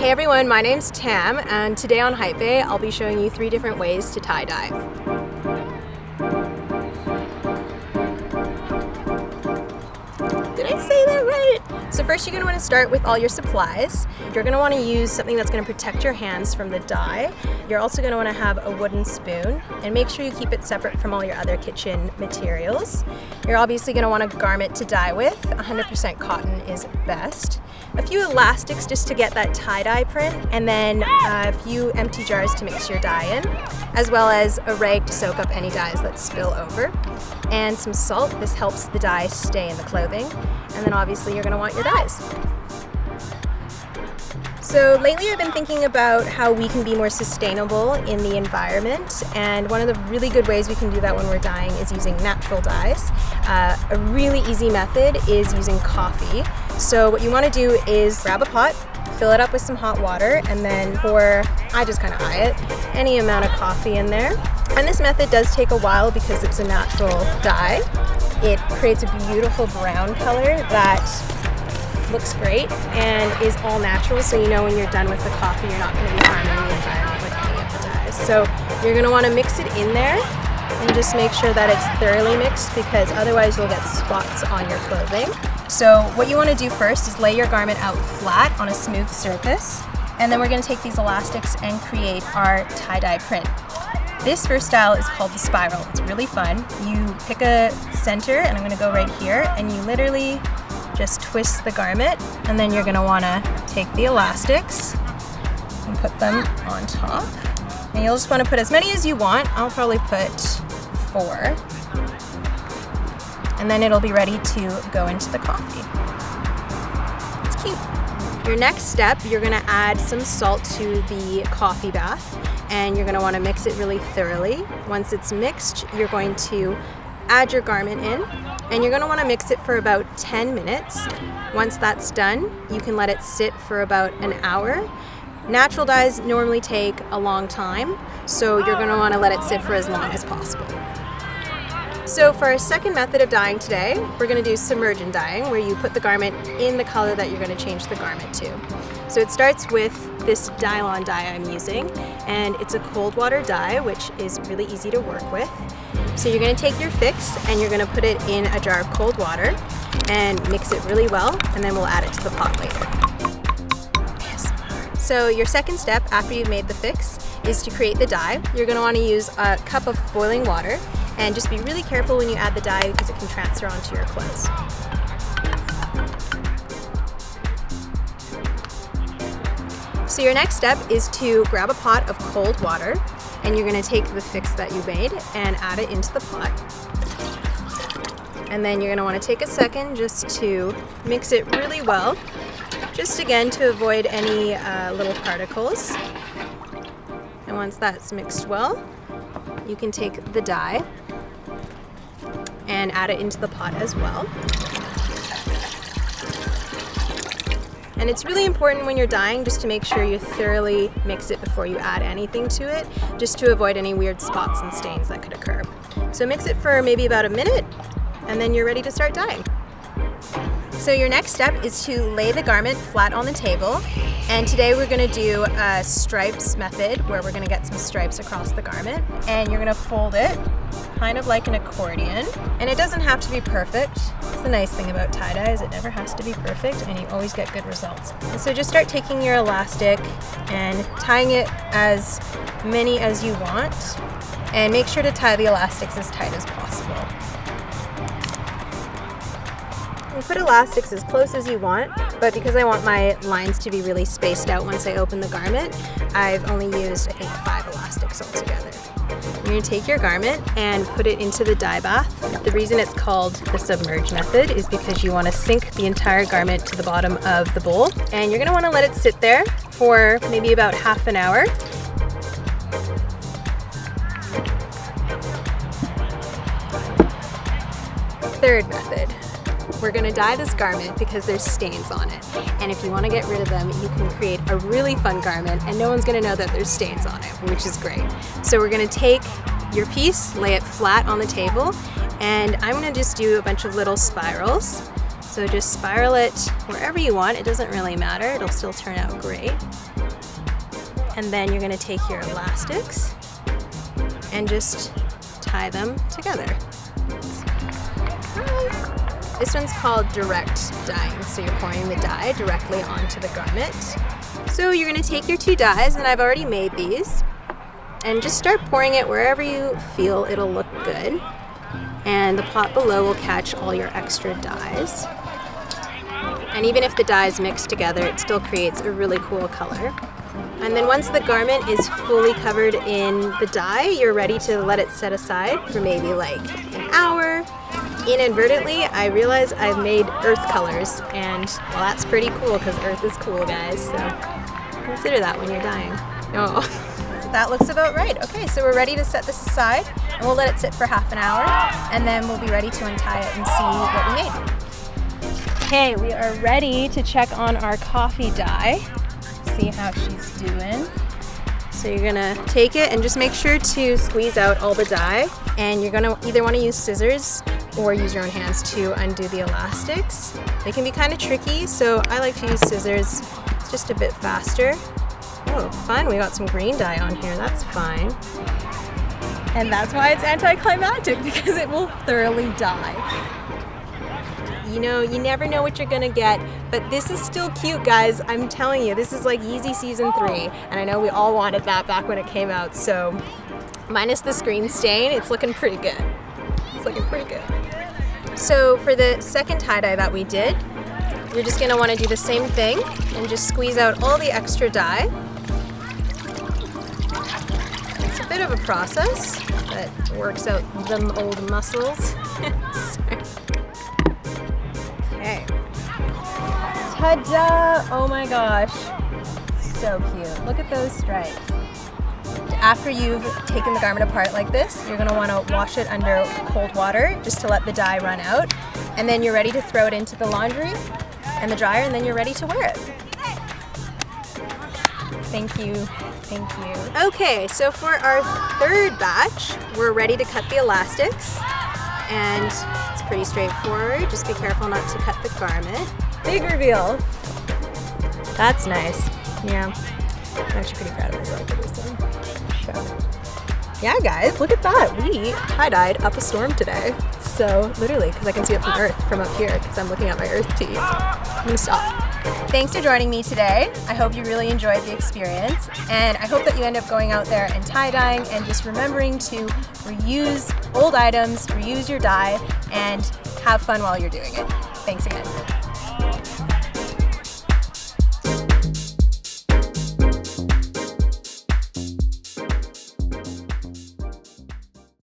Hey everyone, my name's Tam, and today on HYPEBAE I'll be showing you 3 different ways to tie-dye. Did I say that right? So first you're going to want to start with all your supplies. You're going to want to use something that's going to protect your hands from the dye. You're also going to want to have a wooden spoon, and make sure you keep it separate from all your other kitchen materials. You're obviously going to want a garment to dye with. 100% cotton is best. A few elastics just to get that tie-dye print, and then a few empty jars to mix your dye in, as well as a rag to soak up any dyes that spill over, and some salt. This helps the dye stay in the clothing. And then obviously you're going to want your dyes. So lately I've been thinking about how we can be more sustainable in the environment, and one of the really good ways we can do that when we're dyeing is using natural dyes. A really easy method is using coffee. So what you want to do is grab a pot, fill it up with some hot water, and then pour, I just kind of eye it, any amount of coffee in there. And this method does take a while because it's a natural dye. It creates a beautiful brown color that looks great and is all natural, so you know when you're done with the coffee you're not going to be harming the environment with any of the dyes. So you're going to want to mix it in there and just make sure that it's thoroughly mixed, because otherwise you'll get spots on your clothing. So what you want to do first is lay your garment out flat on a smooth surface, and then we're going to take these elastics and create our tie-dye print. This first style is called the spiral. It's really fun. You pick a center, and I'm going to go right here, and you literally just twist the garment, and then you're going to want to take the elastics and put them on top. And you'll just want to put as many as you want. I'll probably put 4. And then it'll be ready to go into the coffee. It's cute. Your next step, you're going to add some salt to the coffee bath, and you're going to want to mix it really thoroughly. Once it's mixed, you're going to add your garment in, and you're going to want to mix it for about 10 minutes. Once that's done, you can let it sit for about an hour. Natural dyes normally take a long time, so you're going to want to let it sit for as long as possible. So for our second method of dyeing today, we're going to do submerge-and-dyeing, where you put the garment in the color that you're going to change the garment to. So it starts with this Dylon dye I'm using, and it's a cold water dye, which is really easy to work with. So you're going to take your fix and you're going to put it in a jar of cold water and mix it really well, and then we'll add it to the pot later. Yes. So your second step after you've made the fix is to create the dye. You're going to want to use a cup of boiling water, and just be really careful when you add the dye because it can transfer onto your clothes. So your next step is to grab a pot of cold water, and you're going to take the fix that you made and add it into the pot. And then you're going to want to take a second just to mix it really well, just again to avoid any little particles. And once that's mixed well, you can take the dye and add it into the pot as well. And it's really important when you're dyeing just to make sure you thoroughly mix it before you add anything to it, just to avoid any weird spots and stains that could occur. So mix it for maybe about a minute, and then you're ready to start dyeing. So your next step is to lay the garment flat on the table, and today we're going to do a stripes method where we're going to get some stripes across the garment, and you're going to fold it kind of like an accordion, and it doesn't have to be perfect. That's the nice thing about tie-dye, is it never has to be perfect, and you always get good results. And so just start taking your elastic and tying it as many as you want, and make sure to tie the elastics as tight as possible. You put elastics as close as you want, but because I want my lines to be really spaced out once I open the garment, I've only used, I think, 5 elastics altogether. You're going to take your garment and put it into the dye bath. The reason it's called the submerge method is because you want to sink the entire garment to the bottom of the bowl, and you're going to want to let it sit there for maybe about half an hour. Third method. We're going to dye this garment because there's stains on it, and if you want to get rid of them, you can create a really fun garment and no one's going to know that there's stains on it, which is great. So we're going to take your piece, lay it flat on the table, and I'm going to just do a bunch of little spirals. So just spiral it wherever you want. It doesn't really matter. It'll still turn out great. And then you're gonna take your elastics and just tie them together. This one's called direct dyeing. So you're pouring the dye directly onto the garment. So you're gonna take your 2 dyes, and I've already made these, and just start pouring it wherever you feel it'll look good. And the pot below will catch all your extra dyes. And even if the dyes mix together, it still creates a really cool color. And then once the garment is fully covered in the dye, you're ready to let it set aside for maybe like an hour. Inadvertently, I realized I've made earth colors, and well, that's pretty cool because earth is cool, guys. So consider that when you're dyeing. Oh, that looks about right. Okay, so we're ready to set this aside, and we'll let it sit for half an hour, and then we'll be ready to untie it and see what we made. Okay, we are ready to check on our coffee dye. See how she's doing. So you're gonna take it and just make sure to squeeze out all the dye, and you're gonna either want to use scissors or use your own hands to undo the elastics. They can be kind of tricky, so I like to use scissors. It's just a bit faster. Oh, fun, we got some green dye on here, that's fine. And that's why it's anticlimactic, because it will thoroughly dye. You know, you never know what you're gonna get, but this is still cute, guys. I'm telling you, this is like Yeezy Season 3, and I know we all wanted that back when it came out, so minus the screen stain, it's looking pretty good. It's looking pretty good. So for the second tie-dye that we did, you're just gonna wanna do the same thing and just squeeze out all the extra dye. It's a bit of a process, but works out them old muscles. Okay. Ta-da! Oh my gosh. So cute. Look at those stripes. After you've taken the garment apart like this, you're gonna wanna wash it under cold water just to let the dye run out. And then you're ready to throw it into the laundry and the dryer, and then you're ready to wear it. Thank you, thank you. Okay, so for our third batch, we're ready to cut the elastics. And it's pretty straightforward. Just be careful not to cut the garment. Big reveal. That's nice. Yeah, I'm actually pretty proud of myself for this one. Yeah, guys, look at that. We tie-dyed up a storm today. So literally, because I can see it from Earth from up here, because I'm looking at my Earth tees. I'm gonna stop. Thanks for joining me today. I hope you really enjoyed the experience, and I hope that you end up going out there and tie-dyeing and just remembering to reuse old items, reuse your dye, and have fun while you're doing it. Thanks again.